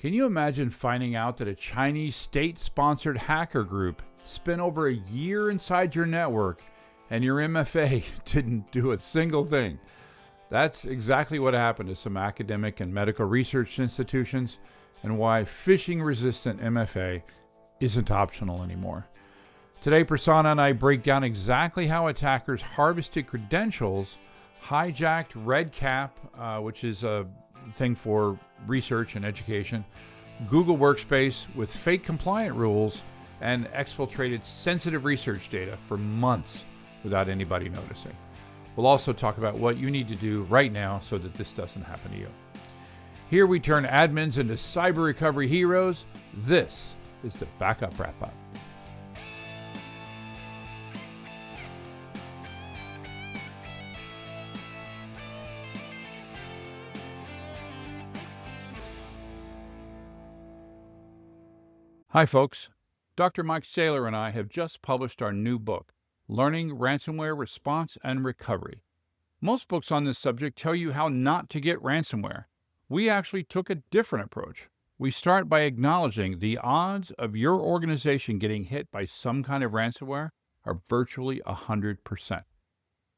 Can you imagine finding out that a Chinese state-sponsored hacker group spent over a year inside your network and your MFA didn't do a single thing? That's exactly what happened to some academic and medical research institutions, and why phishing-resistant MFA isn't optional anymore. Today, Prasanna and I break down exactly how attackers harvested credentials, hijacked REDCap, which is a thing for research and education, Google Workspace with fake compliant rules, and exfiltrated sensitive research data for months without anybody noticing. We'll also talk about what you need to do right now so that this doesn't happen to you. Here we turn admins into cyber recovery heroes. This is the Backup Wrap-Up. Hi folks, Dr. Mike Saylor and I have just published our new book, Learning Ransomware Response and Recovery. Most books on this subject tell you how not to get ransomware. We actually took a different approach. We start by acknowledging the odds of your organization getting hit by some kind of ransomware are virtually 100%.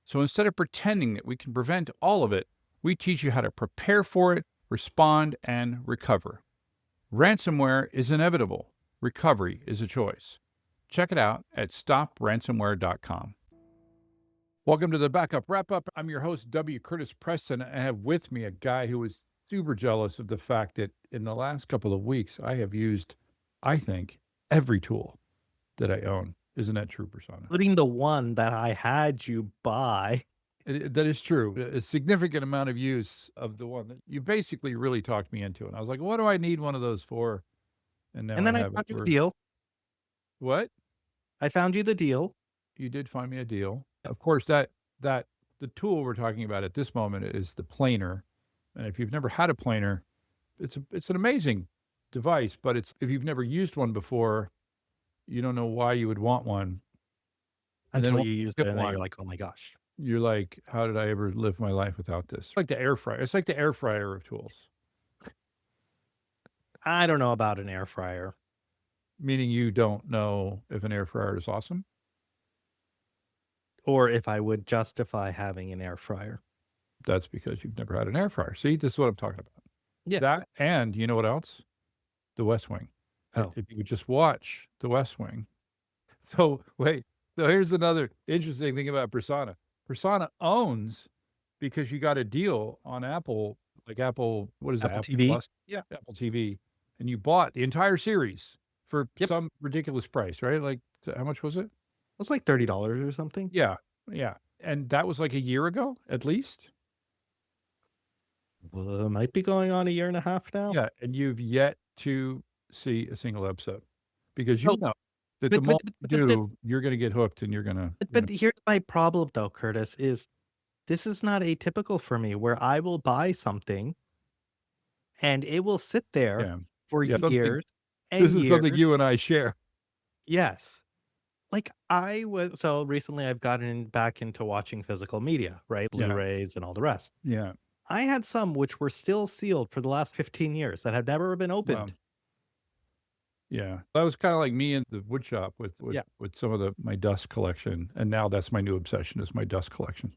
So instead of pretending that we can prevent all of it, we teach you how to prepare for it, respond, and recover. Ransomware is inevitable. Recovery is a choice. Check it out at stopransomware.com. Welcome to the Backup Wrap-Up. I'm your host, W. Curtis Preston. I have with me a guy who is super jealous of the fact that in the last couple of weeks, I have used, I think, every tool that I own. Isn't that true, Prasanna? Including the one that I had you buy. That is true. A significant amount of use of the one that you basically really talked me into. And I was like, what do I need one of those for? And then I found you the deal. What? I found you the deal. You did find me a deal. Of course, that the tool we're talking about at this moment is the planer. And if you've never had a planer, it's an amazing device, but if you've never used one before, you don't know why you would want one. Until you use it and then you're like, oh my gosh. You're like, how did I ever live my life without this? Like the air fryer. It's like the air fryer of tools. I don't know about an air fryer. Meaning you don't know if an air fryer is awesome? Or if I would justify having an air fryer. That's because you've never had an air fryer. See, this is what I'm talking about. Yeah. That, and you know what else? The West Wing. Oh. If you would just watch The West Wing. So here's another interesting thing about Prasanna. Prasanna owns, because you got a deal on Apple, like Apple, what is that? Apple TV? Plus? Yeah. Apple TV. And you bought the entire series for some ridiculous price, right? Like, how much was it? It was like $30 or something. Yeah. And that was like a year ago, at least? Well, it might be going on a year and a half now. Yeah, and you've yet to see a single episode. Because you know that the moment you do, you're going to get hooked and you're going to... But here's my problem, though, Curtis, is this is not atypical for me, where I will buy something and it will sit there for years and years. This is something you and I share. Yes. Like so recently I've gotten back into watching physical media, right? Blu-rays and all the rest. Yeah. I had some which were still sealed for the last 15 years that have never been opened. Wow. Yeah. That was kind of like me in the wood shop with some of my dust collection. And now that's my new obsession, is my dust collection.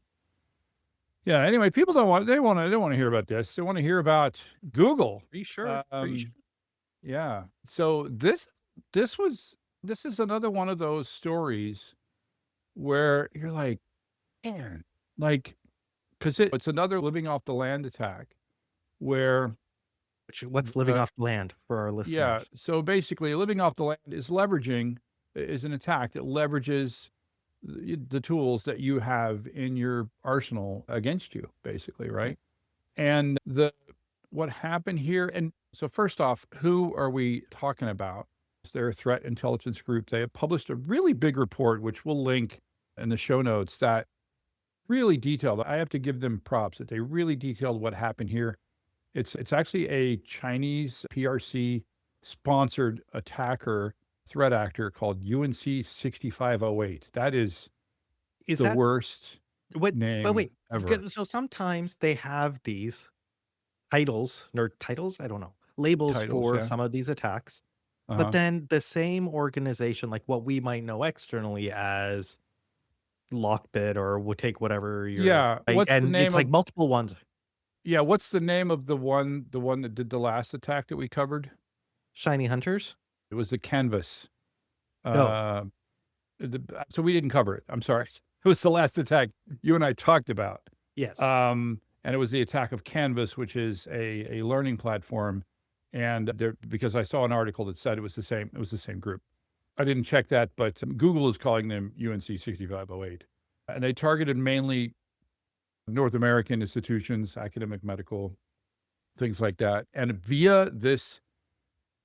Yeah. Anyway, people don't want to hear about this. They want to hear about Google. Be sure. Yeah. So this is another one of those stories where you're like, man, like, because it's another living off the land attack where... What's living off the land for our listeners? Yeah. So basically, living off the land is an attack that leverages the tools that you have in your arsenal against you, basically, right? And what happened here, and so first off, who are we talking about? They're a threat intelligence group. They have published a really big report, which we'll link in the show notes, that really detailed. I have to give them props that they really detailed what happened here. It's actually a Chinese PRC sponsored threat actor called UNC 6508. That is the worst name ever. So sometimes they have these titles, nerd titles, I don't know, labels Titles, for yeah. some of these attacks. But Uh-huh. then the same organization, like what we might know externally as Lockbit or would take whatever your Yeah, right, what's the and it's name like of multiple ones. yeah, what's the name of the one that did the last attack that we covered? Shiny Hunters? It was the Canvas. Oh, Uh, so we didn't cover it, I'm sorry. It was the last attack you and I talked about. yes. And it was the attack of Canvas, which is a learning platform, and there because I saw an article that said it was the same group. I didn't check that, but Google is calling them UNC 6508. And they targeted mainly North American institutions, academic, medical, things like that. And via this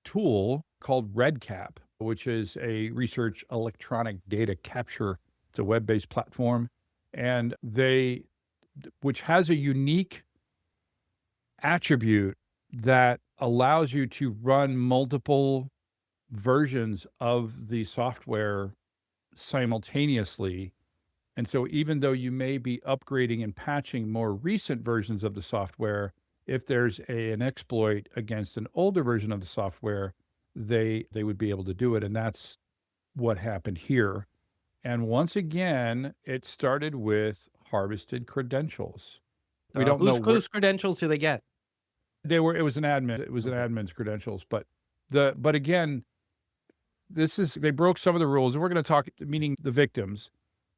tool called REDCap, which is a research electronic data capture, it's a web-based platform, and which has a unique attribute that allows you to run multiple versions of the software simultaneously. And so even though you may be upgrading and patching more recent versions of the software, if there's an exploit against an older version of the software, they would be able to do it. And that's what happened here. And once again, it started with harvested credentials. We don't know where Whose credentials do they get? it was an admin, it was an Okay. admin's credentials, but again, they broke some of the rules, and we're going to talk, meaning the victims.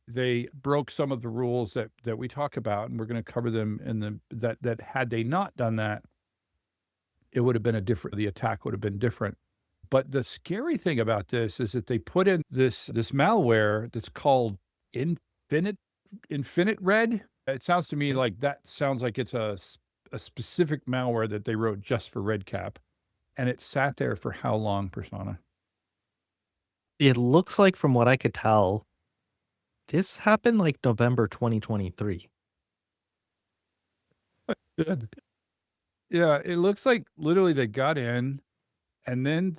They broke some of the rules that we talk about, and we're going to cover them in that had they not done that, it would have been the attack would have been different. But the scary thing about this is that they put in this malware that's called Infinite Infinite.red. It sounds to me like it's a specific malware that they wrote just for REDCap, and it sat there for how long, Prasanna? It looks like from what I could tell, this happened like November 2023. Yeah, it looks like literally they got in, and then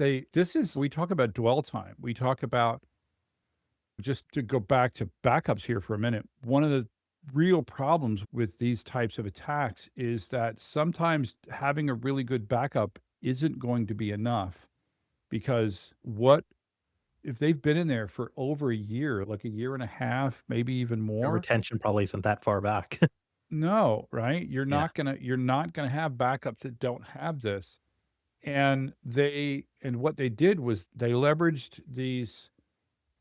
we talk about dwell time. We talk about, just to go back to backups here for a minute, one of the real problems with these types of attacks is that sometimes having a really good backup isn't going to be enough, because what if they've been in there for over a year, like a year and a half, maybe even Your more? retention probably isn't that far back. No, right? Yeah. You're not gonna have backups that don't have this. And what they did was they leveraged these,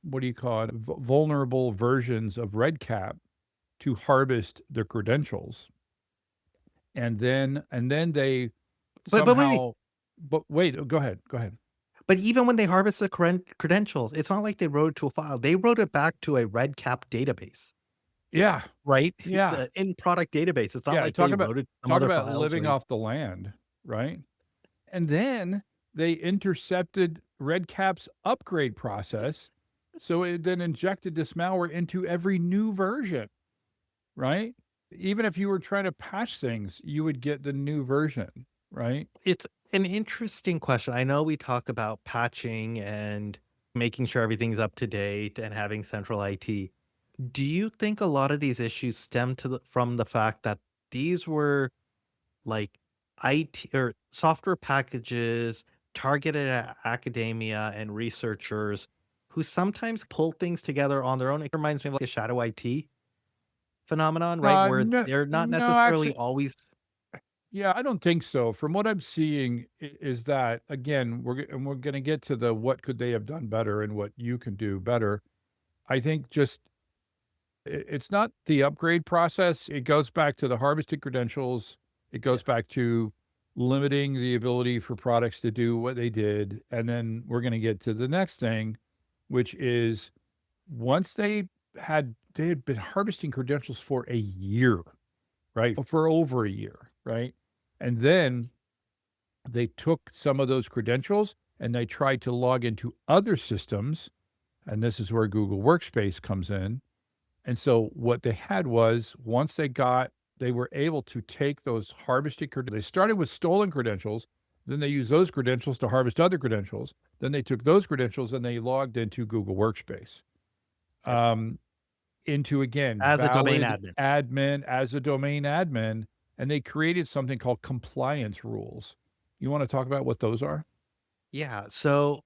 what do you call it, vulnerable versions of REDCap to harvest the credentials. And then they But wait, wait. somehow but wait, go ahead. Go ahed. But even when they harvest the credentials, it's not like they wrote it to a file. They wrote it back to a REDCap database, Yeah. right? Yeah. The in product database. It's not Yeah. like they wrote it to some Talk other about files or living anything. off the land, right? And then they intercepted REDCap's upgrade process. So it then injected this malware into every new version, right? Even if you were trying to patch things, you would get the new version, right? It's an interesting question. I know we talk about patching and making sure everything's up to date and having central IT. Do you think a lot of these issues stem from the fact that these were like IT or software packages targeted at academia and researchers who sometimes pull things together on their own? It reminds me of like a shadow IT phenomenon, right? Where No, they're not no, necessarily actually, always yeah, I don't think so. From what I'm seeing, is that again, we're going to get to the what could they have done better and what you can do better. I think just it's not the upgrade process. It goes back to the harvested credentials. It yeah. goes back to limiting the ability for products to do what they did. And then we're going to get to the next thing, which is once they had been harvesting credentials for a year, right? For over a year, right? And then they took some of those credentials and they tried to log into other systems. And this is where Google Workspace comes in. And so what they had was once they were able to take those harvested credentials. They started with stolen credentials, then they used those credentials to harvest other credentials. Then they took those credentials and they logged into Google Workspace. Yep. Um, into again, As a domain valid admin. admin as a domain admin, and they created something called compliance rules. You want to talk about what those are? Yeah. So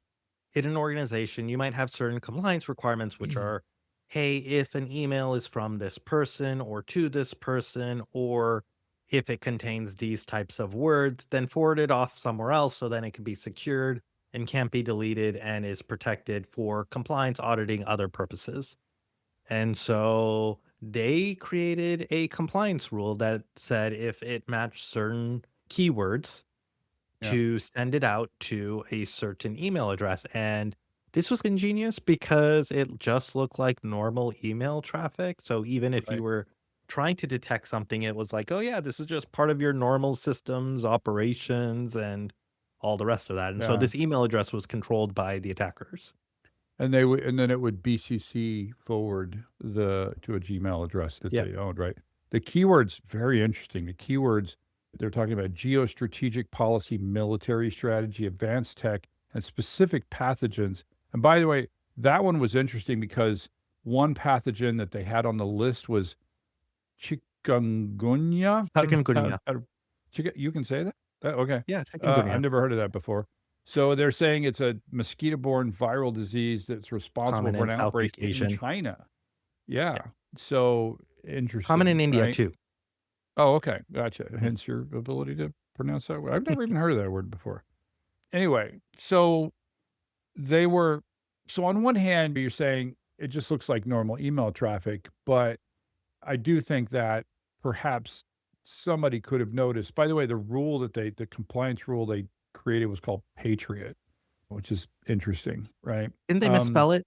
in an organization, you might have certain compliance requirements, which are, hey, if an email is from this person or to this person, or if it contains these types of words, then forward it off somewhere else so then it can be secured and can't be deleted and is protected for compliance, auditing, other purposes. And so they created a compliance rule that said if it matched certain keywords, Yeah, to send it out to a certain email address. And this was ingenious because it just looked like normal email traffic. So even if right. you were trying to detect something, it was like, oh, yeah, this is just part of your normal systems, operations, and all the rest of that. And so Yeah. this email address was controlled by the attackers. And they would, and then it would BCC forward to a Gmail address that Yeah. they owned, right? The keywords, very interesting. The keywords, they're talking about geostrategic policy, military strategy, advanced tech, and specific pathogens. And by the way, that one was interesting because one pathogen that they had on the list was chikungunya. Chikungunya. You can say that? Okay. Yeah, I've chikungunya. never heard of that before. So they're saying it's a mosquito-borne viral disease that's responsible Common for in an Southeast outbreak in Asian. China. Yeah. Yeah. So Common in interesting, India right? too. Oh, okay. Gotcha. Mhm. Hence your ability to pronounce that word. I've never even heard of that word before. Anyway, so they were, so on one hand, you're saying it just looks like normal email traffic, but I do think that perhaps somebody could have noticed. By the way, the compliance rule they created was called Patriot, which is interesting, right? Didn't they Um, misspell it?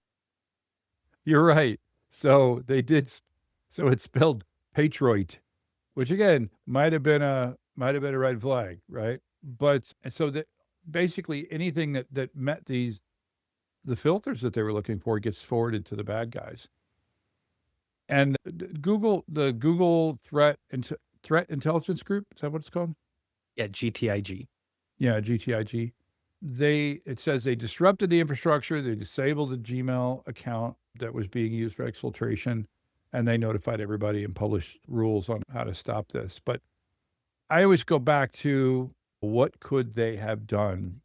you're right. So they did. So it's spelled Patriot, which again might have been a red flag, right? But and so that basically anything that met the filters that they were looking for gets forwarded to the bad guys. And the Google Threat Intelligence Group, is that what it's called? Yeah, GTIG. Yeah, GTIG. It says they disrupted the infrastructure, they disabled the Gmail account that was being used for exfiltration, and they notified everybody and published rules on how to stop this. But I always go back to what could they have done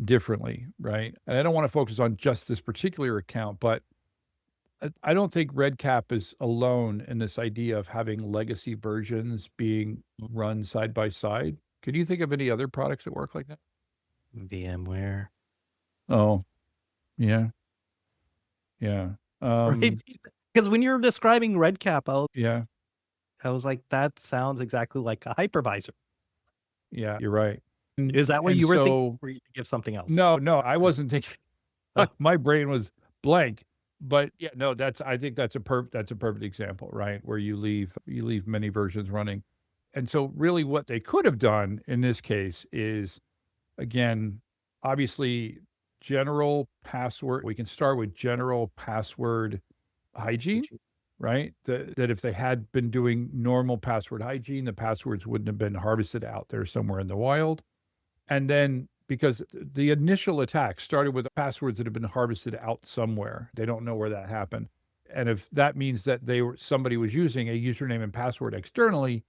differently, right? And I don't want to focus on just this particular account, but I don't think REDCap is alone in this idea of having legacy versions being run side by side. Could you think of any other products that work like that? VMware. Oh, yeah, yeah, Right? Because when you're describing REDCap, yeah, I was like, "That sounds exactly like a hypervisor." yeah, you're right. Is that what And you were thinking, so or you think of something else? no, no, I wasn't thinking Oh, my brain was blank. But yeah, no, I think that's a perfect example, right? Where you leave many versions running. And so really what they could have done in this case is again, obviously general password. We can start with general password hygiene, did right? That if they had been doing normal password hygiene, the passwords wouldn't have been harvested out there somewhere in the wild. And then because the initial attack started with passwords that have been harvested out somewhere, they don't know where that happened. And if that means that somebody was using a username and password externally,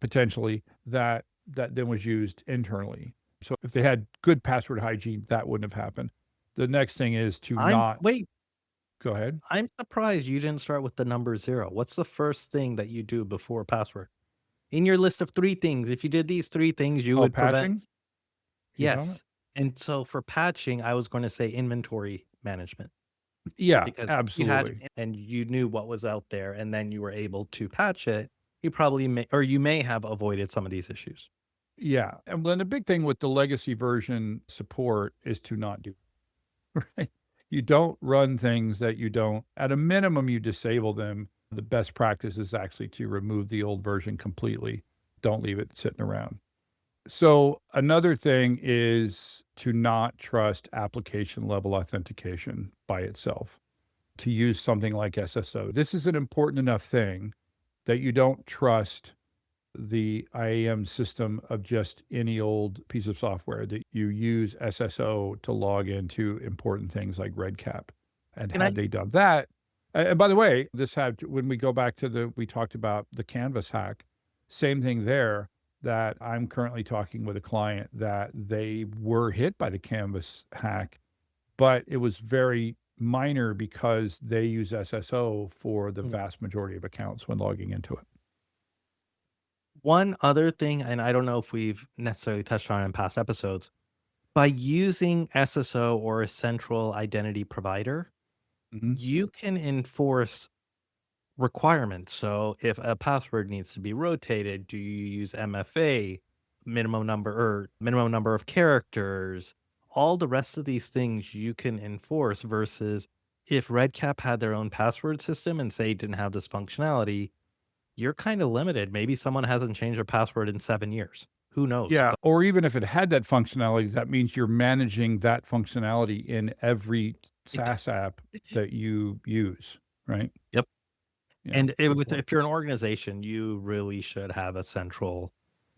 potentially that then was used internally. So if they had good password hygiene, that wouldn't have happened. The next thing is to I'm not wait, go ahead. I'm surprised you didn't start with the number 0. What's the first thing that you do before password? In your list of 3 things, if you did these 3 things, you Oh, would prevent. patching? You talking about? Yes. And so for patching, I was gonna say inventory management, Yeah, because you had absolutely. and you knew what was out there, and then you were able to patch it, you probably may have avoided some of these issues. Yeah. And then the big thing with the legacy version support is to not do right? You don't run things that you don't at a minimum, you disable them. The best practice is actually to remove the old version completely. Don't leave it sitting around. So another thing is to not trust application level authentication by itself, to use something like SSO. This is an important enough thing that you don't trust the IAM system of just any old piece of software, that you use SSO to log into important things like REDCap. And Can I had they done that, and by the way, when we go back to we talked about the Canvas hack, same thing there. that I'm currently talking with a client that they were hit by the Canvas hack, but it was very minor because they use SSO for the Mm. vast majority of accounts when logging into it. One other thing, and I don't know if we've necessarily touched on it in past episodes, by using SSO or a central identity provider, Mhm. you can enforce requirements. So if a password needs to be rotated, do you use MFA, minimum number of characters, all the rest of these things you can enforce versus if REDCap had their own password system and say it didn't have this functionality, you're kind of limited. Maybe someone hasn't changed their password in 7 years. Who knows? Yeah, or even if it had that functionality, that means you're managing that functionality in every SaaS app that you use, right? Yep. Yeah, And good point. if you're an organization, you really should have a central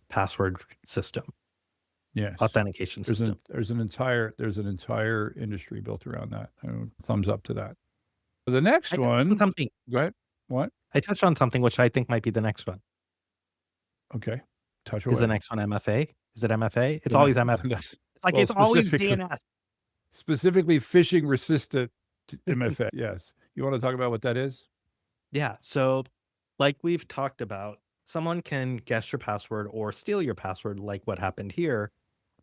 password system, Yes. authentication system. There's an entire industry built around that. Thumbs up to that. The I next touched on one, something. go ahead. What? I touched on something which I think might be the next one. Okay. Touch Is the away. next one MFA? Is it MFA? It's The ne always MFA. that's It's like well, it's always DNS. specifically phishing-resistant MFA. Yes. You wanna talk about what that is? Yeah. So, like we've talked about, someone can guess your password or steal your password, like what happened here.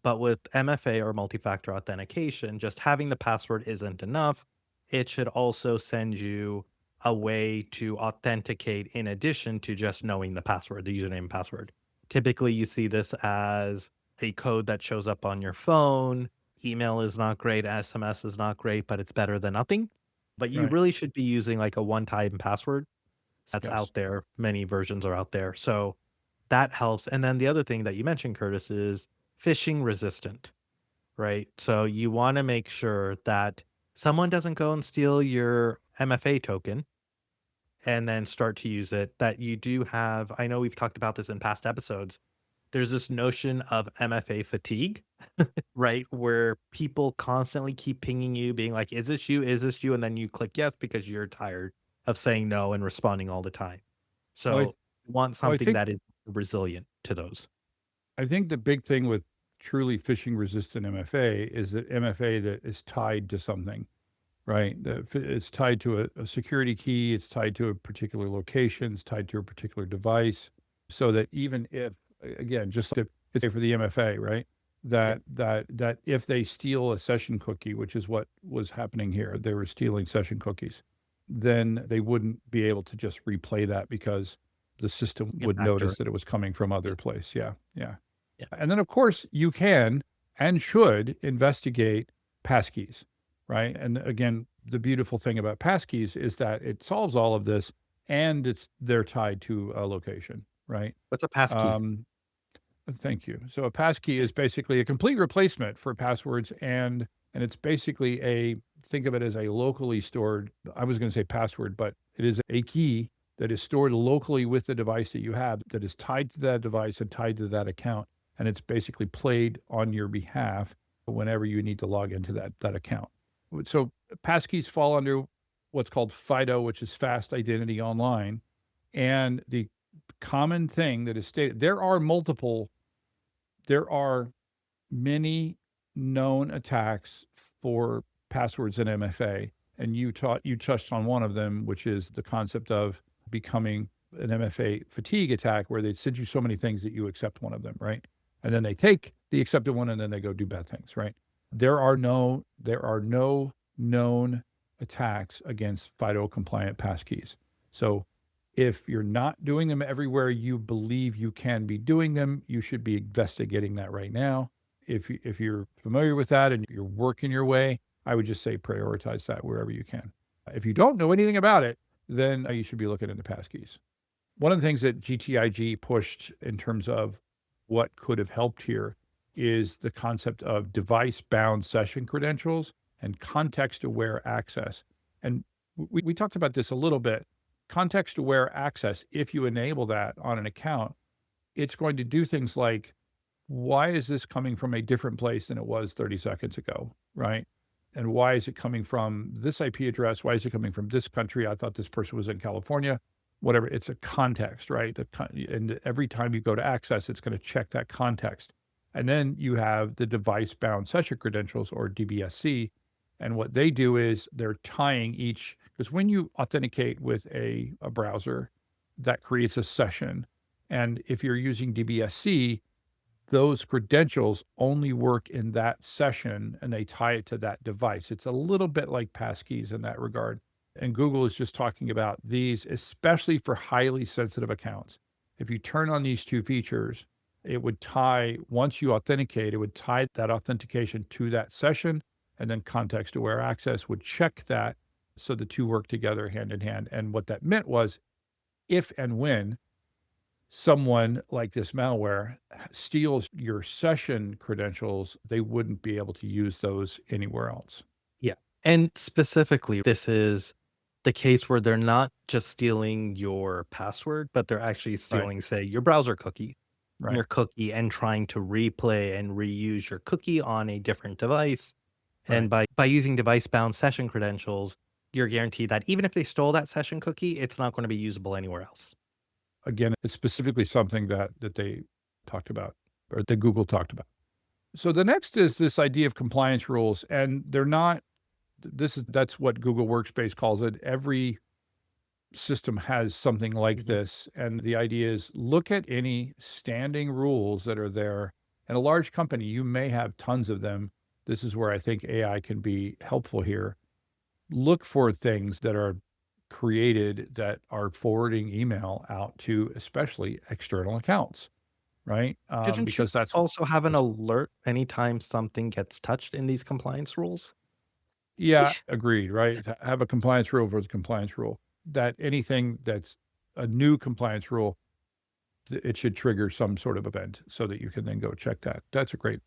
But with MFA or multi factor authentication, just having the password isn't enough. It should also send you a way to authenticate in addition to just knowing the password, the username and password. Typically, you see this as a code that shows up on your phone. Email is not great, SMS is not great, but it's better than nothing. But you Right. really should be using like a one time password that's Yes. out there. Many versions are out there. So that helps. And then the other thing that you mentioned, Curtis, is phishing resistant, right? So you want to make sure that someone doesn't go and steal your MFA token and then start to use it. That you do have, I know we've talked about this in past episodes. There's this notion of MFA fatigue, right? Where people constantly keep pinging you, being like, is this you? Is this you? And then you click yes because you're tired of saying no and responding all the time. Well, So want well, I something think that is resilient to those. I think the big thing with truly phishing-resistant MFA is that MFA that is tied to something, right? It's tied to a security key, it's tied to a particular location, it's tied to a particular device, so that even if, again, just like it's for the MFA, right? Yep. That if they steal a session cookie, which is what was happening here, they were stealing session cookies, then they wouldn't be able to just replay that because the system Get would back to notice that it was coming from yeah, other place. Yeah, yeah. yeah. And then, of course, you can and should investigate passkeys, right? And again, the beautiful thing about passkeys is that it solves all of this, and they're tied to a location, right? What's a passkey? Um, Thank you. So a passkey is basically a complete replacement for passwords, and it's basically think of it as a locally stored, I was going to say password, but it is a key that is stored locally with the device that you have that is tied to that device and tied to that account, and it's basically played on your behalf whenever you need to log into that account. So passkeys fall under what's called FIDO, which is fast identity online, and the common thing that is stated, there are many known attacks for passwords in MFA, and you touched on one of them, which is the concept of becoming an MFA fatigue attack, where they send you so many things that you accept one of them, right? And then they take the accepted one and then they go do bad things, right? There are no known attacks against FIDO compliant passkeys. So if you're not doing them everywhere you believe you can be doing them, you should be investigating that right now. If you're familiar with that and you're working your way, I would just say prioritize that wherever you can. If you don't know anything about it, then you should be looking into passkeys. One of the things that GTIG pushed in terms of what could have helped here is the concept of device-bound session credentials and context-aware access. And we talked about this a little bit. Context-aware access, if you enable that on an account, it's going to do things like, why is this coming from a different place than it was 30 seconds ago, right? And why is it coming from this IP address? Why is it coming from this country? I thought this person was in California. whatever, it's a context, right? And every time you go to access, it's going to check that context. And then you have the device-bound session credentials, or DBSC. And what they do is they're tying each, because when you authenticate with a browser, that creates a session. And if you're using DBSC, those credentials only work in that session and they tie it to that device. It's a little bit like Passkeys in that regard. And Google is just talking about these, especially for highly sensitive accounts. If you turn on these two features, it would tie, once you authenticate, it would tie that authentication to that session, and then context aware access would check that. So the two work together hand in hand. And what that meant was, if and when someone like this malware steals your session credentials, they wouldn't be able to use those anywhere else. Yeah. And specifically, this is the case where they're not just stealing your password, but they're actually Right. stealing, say, your browser cookie, Right. your cookie, and trying to replay and reuse your cookie on a different device. And Right. by using device-bound session credentials, you're guaranteed that even if they stole that session cookie, it's not going to be usable anywhere else. Again, it's specifically something that they talked about, or that Google talked about. So the next is this idea of compliance rules, and they're not, that's what Google Workspace calls it. Every system has something like Mhm. this. And the idea is, look at any standing rules that are there. In a large company, you may have tons of them. This is where I think AI can be helpful here. Look for things that are created that are forwarding email out to especially external accounts, right? Shouldn't you Because that's, also have an that's alert anytime something gets touched in these compliance rules? yeah, agreed, right? Have a compliance rule for the compliance rule. That anything that's a new compliance rule, it should trigger some sort of event so that you can then go check that. That's a great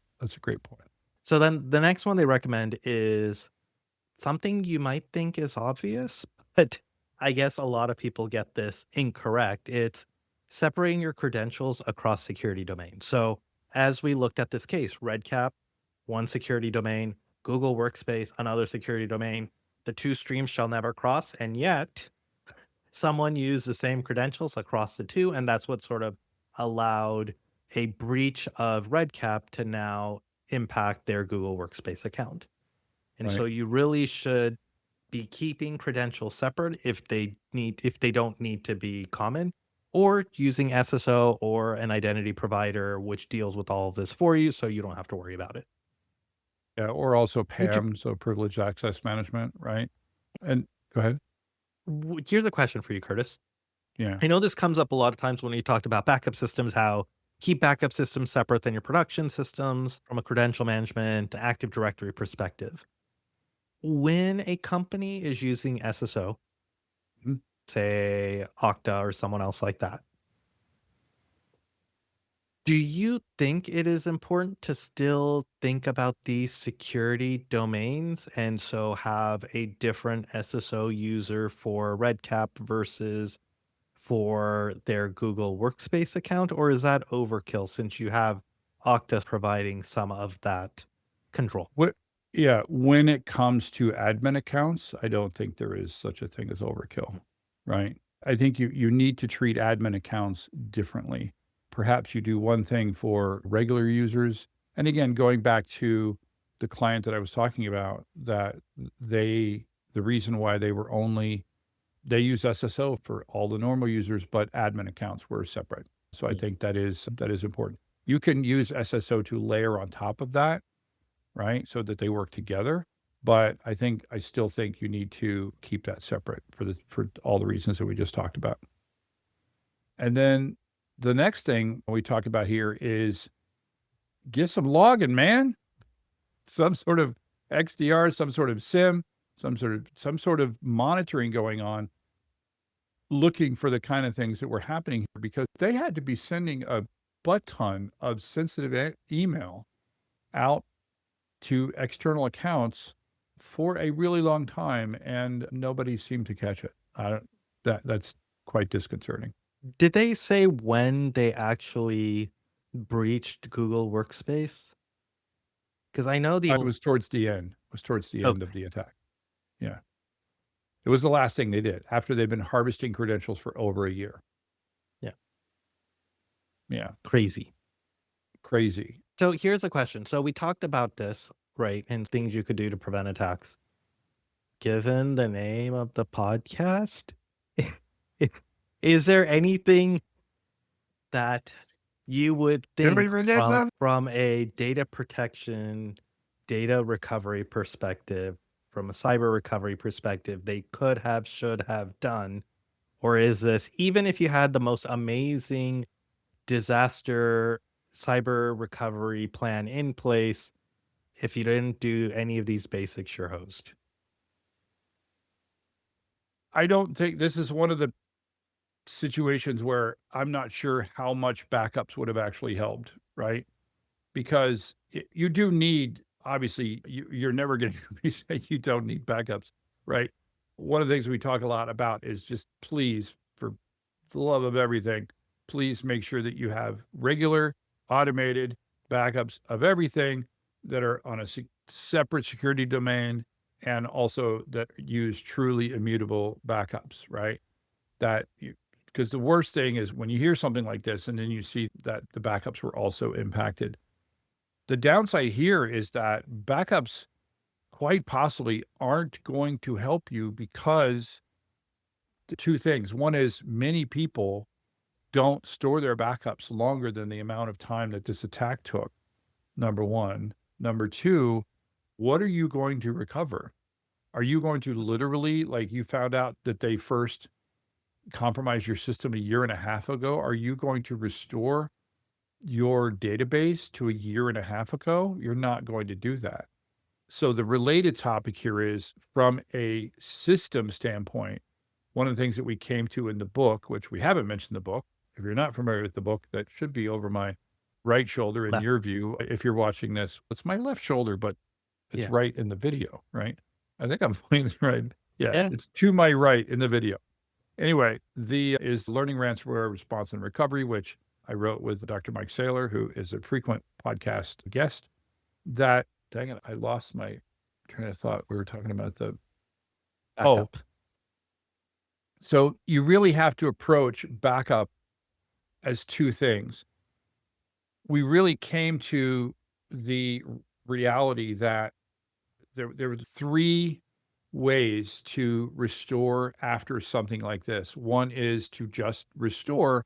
point. So then the next one they recommend is something you might think is obvious, but I guess a lot of people get this incorrect. It's separating your credentials across security domains. So as we looked at this case, REDCap, one security domain, Google Workspace, another security domain, the two streams shall never cross. And yet someone used the same credentials across the two. And that's what sort of allowed a breach of REDCap to now impact their Google Workspace account. And so Right. you really should be keeping credentials separate if they don't need to be common, or using SSO or an identity provider which deals with all of this for you so you don't have to worry about it. Yeah. Or also Would you PAM, so privileged access management, right? And go ahead. Here's a question for you, Curtis. Yeah. I know this comes up a lot of times when you talked about backup systems, how keep backup systems separate than your production systems from a credential management, Active Directory perspective. When a company is using SSO, Mhm. say Okta or someone else like that, do you think it is important to still think about these security domains and so have a different SSO user for REDCap versus for their Google Workspace account? Or is that overkill since you have Okta providing some of that control? What Yeah, when it comes to admin accounts, I don't think there is such a thing as overkill, right? I think you need to treat admin accounts differently. Perhaps you do one thing for regular users. And again, going back to the client that I was talking about, that the reason why they use SSO for all the normal users, but admin accounts were separate. So I Mm. think that is important. You can use SSO to layer on top of that, right? So that they work together. But I still think you need to keep that separate for all the reasons that we just talked about. And then the next thing we talk about here is get some logging, man. Some sort of XDR, some sort of SIM, some sort of monitoring going on, looking for the kind of things that were happening here, because they had to be sending a butt ton of sensitive email out to external accounts for a really long time, and nobody seemed to catch it. I don't that's quite disconcerting. Did they say when they actually breached Google Workspace? Because I know the It was towards the end. It was towards the end of okay. the attack. Yeah. It was the last thing they did after they've been harvesting credentials for over a year. Yeah. Yeah, Crazy. crazy. So here's a question. So we talked about this, right? And things you could do to prevent attacks. Given the name of the podcast, is there anything that you would Did we think forget something? from a data protection, data recovery perspective, from a cyber recovery perspective, they could have, should have done? Or is this, even if you had the most amazing disaster cyber recovery plan in place, if you didn't do any of these basics, you're hosed? I don't think this is one of the situations where I'm not sure how much backups would have actually helped, right? Because you do need, obviously, you're never going to be saying you don't need backups, right? One of the things we talk a lot about is just please, for the love of everything, please make sure that you have regular automated backups of everything that are on a separate security domain and also that use truly immutable backups, right? That you, because the worst thing is when you hear something like this and then you see that the backups were also impacted. The downside here is that backups quite possibly aren't going to help you because the two things. One is many people don't store their backups longer than the amount of time that this attack took. Number one. Number two, what are you going to recover? Are you going to literally, like you found out that they first compromised your system a year and a half ago? Are you going to restore your database to a year and a half ago? You're not going to do that. So the related topic here is from a system standpoint, one of the things that we came to in the book, which we haven't mentioned in the book, if you're not familiar with the book, that should be over my right shoulder in Left. your view. If you're watching this, it's my left shoulder, but it's Yeah. right in the video, right? I think I'm pointing right. Yeah, Yeah. it's to my right in the video. Anyway, the is Learning Ransomware Response and Recovery, which I wrote with Dr. Mike Saylor, who is a frequent podcast guest. That, dang it, I lost my train of thought. We were talking about the, oh, Backup. so you really have to approach backup as two things. We really came to the reality that there were three ways to restore after something like this. One is to just restore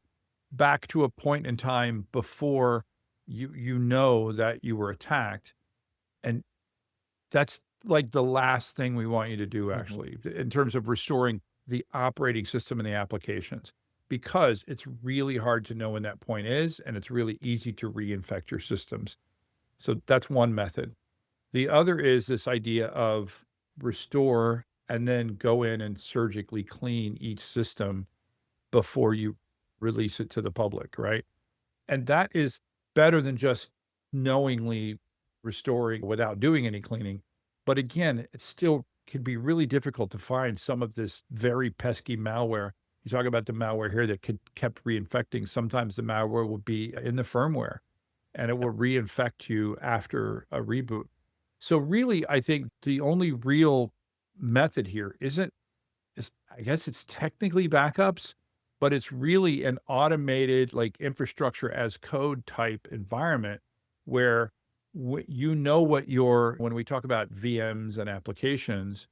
back to a point in time before you know that you were attacked. And that's like the last thing we want you to do, Mhm. actually, in terms of restoring the operating system and the applications, because it's really hard to know when that point is, and it's really easy to reinfect your systems. So that's one method. The other is this idea of restore and then go in and surgically clean each system before you release it to the public, right? And that is better than just knowingly restoring without doing any cleaning. But again, it still can be really difficult to find some of this very pesky malware. You talk about the malware here that kept reinfecting. Sometimes the malware will be in the firmware and it will reinfect you after a reboot. So really, I think the only real method here isn't is I guess it's technically backups, but it's really an automated like infrastructure as code type environment where you know what your when we talk about VMs and applications,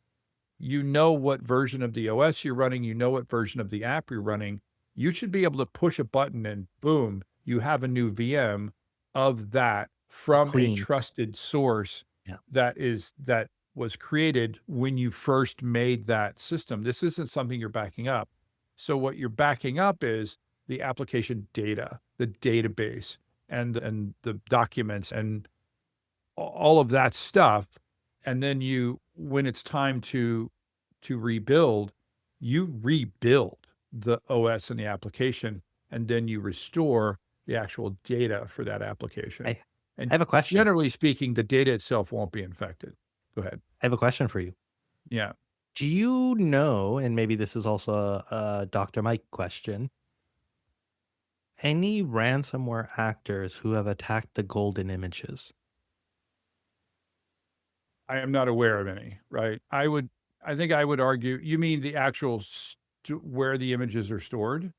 you know what version of the OS you're running, you know what version of the app you're running. You should be able to push a button and boom, you have a new VM of that from a Clean. trusted source Yeah. that was created when you first made that system. This isn't something you're backing up. So what you're backing up is the application data, the database, and the documents and all of that stuff. And then you, when it's time to rebuild, you rebuild the OS and the application, and then you restore the actual data for that application. I And have a question. generally speaking, the data itself won't be infected. Go ahead. I have a question for you. Yeah. Do you know, and maybe this is also a Dr. Mike question, any ransomware actors who have attacked the golden images? I am not aware of any, right? I would I think I would argue, you mean the actual where the images are stored?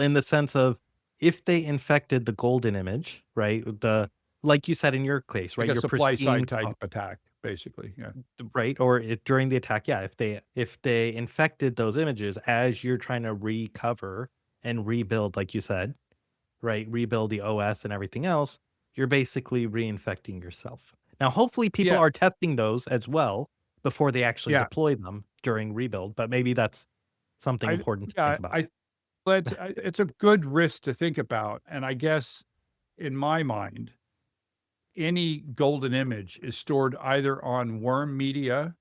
In the sense of if they infected the golden image, right? Like you said in your case, Like right? a Your supply pristine, side type attack, basically. Yeah. right? Or during the attack, yeah. If they infected those images as you're trying to recover and rebuild, like you said, right? Rebuild the OS and everything else, you're basically reinfecting yourself. Now, hopefully, people Yeah. are testing those as well before they actually Yeah. deploy them during rebuild. But maybe that's something I, important to yeah, think about. it's a good risk to think about. And I guess in my mind, any golden image is stored either on worm media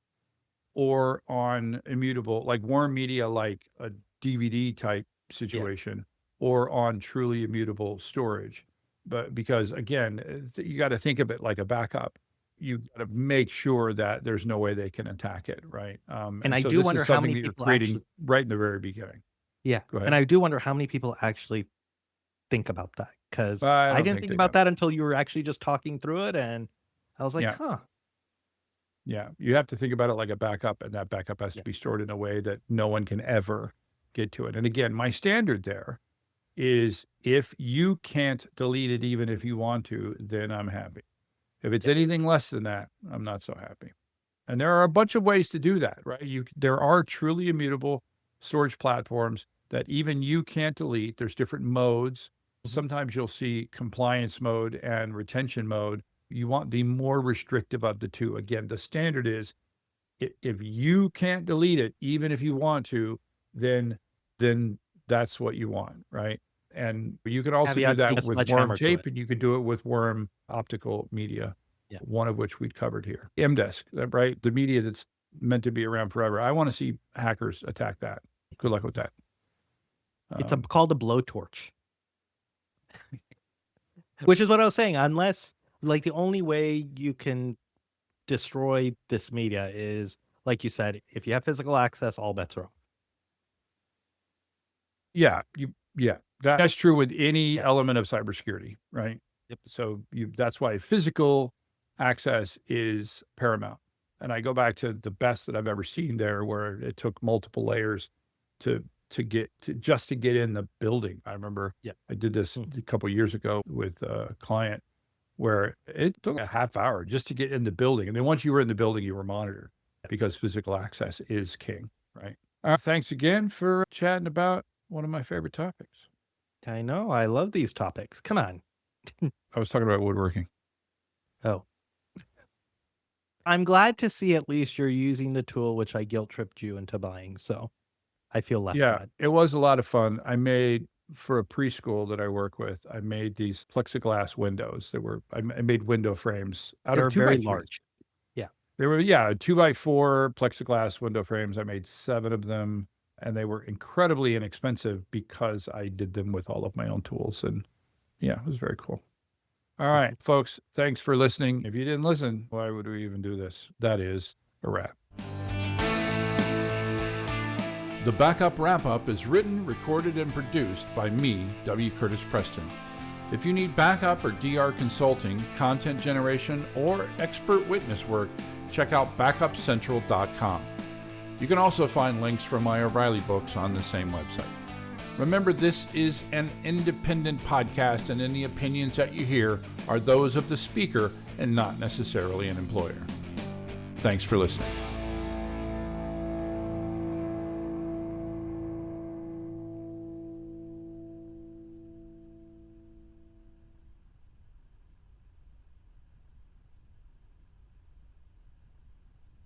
or on immutable, like worm media, like a DVD type Yeah. situation, or on truly immutable storage. But because again, you got to think of it like a backup. You got to make sure that there's no way they can attack it, right? And And I so do this wonder is how something many that you're people creating actually, right in the very beginning. yeah. Go And ahead. I do wonder how many people actually think about that because I I don't didn't think think they about do. that until you were actually just talking through it. And I was like, Yeah. huh. Yeah, you have to think about it like a backup, and that backup has to Yeah. be stored in a way that no one can ever get to it. And again, my standard there is if you can't delete it, even if you want to, then I'm happy. If it's Yeah. anything less than that, I'm not so happy. And there are a bunch of ways to do that, right? There are truly immutable storage platforms that even you can't delete. There's different modes. Mhm. Sometimes you'll see compliance mode and retention mode. You want the more restrictive of the two. Again, the standard is if you can't delete it, even if you want to, then then that's what you want, right? And you can also do Caveat taking that a with worm sledgehammer to tape, it. and you can do it with worm optical media, Yeah. one of which we'd covered here. MDesk, right? The media that's meant to be around forever. I want to see hackers attack that. Good luck with that. It's Um, called a blowtorch, which is what I was saying. Unless, like, the only way you can destroy this media is, like you said, if you have physical access, all bets are off. yeah, that's true with any Yeah. element of cybersecurity, right? Yep. So that's why physical access is paramount. And I go back to the best that I've ever seen there, where it took multiple layers to get in the building. I remember Yeah. I did this Mm. a couple of years ago with a client where it took a half hour just to get in the building. And then once you were in the building, you were monitored because physical access is king, right? Thanks again for chatting about one of my favorite topics. I know. I love these topics. Come on. I was talking about woodworking. Oh. I'm glad to see at least you're using the tool which I guilt tripped you into buying, so I feel less Yeah, bad. it was a lot of fun. I made for a preschool that I work with, I made these plexiglass windows that were, I made window frames out They're of two very by threes. large. Yeah. They were, yeah, 2x4 plexiglass window frames. I made 7 of them, and they were incredibly inexpensive because I did them with all of my own tools. And yeah, it was very cool. All right, folks, thanks for listening. If you didn't listen, why would we even do this? That is a wrap. The Backup Wrap-Up is written, recorded, and produced by me, W. Curtis Preston. If you need backup or DR consulting, content generation, or expert witness work, check out backupcentral.com. You can also find links for my O'Reilly books on the same website. Remember, this is an independent podcast, and any opinions that you hear are those of the speaker and not necessarily an employer. Thanks for listening.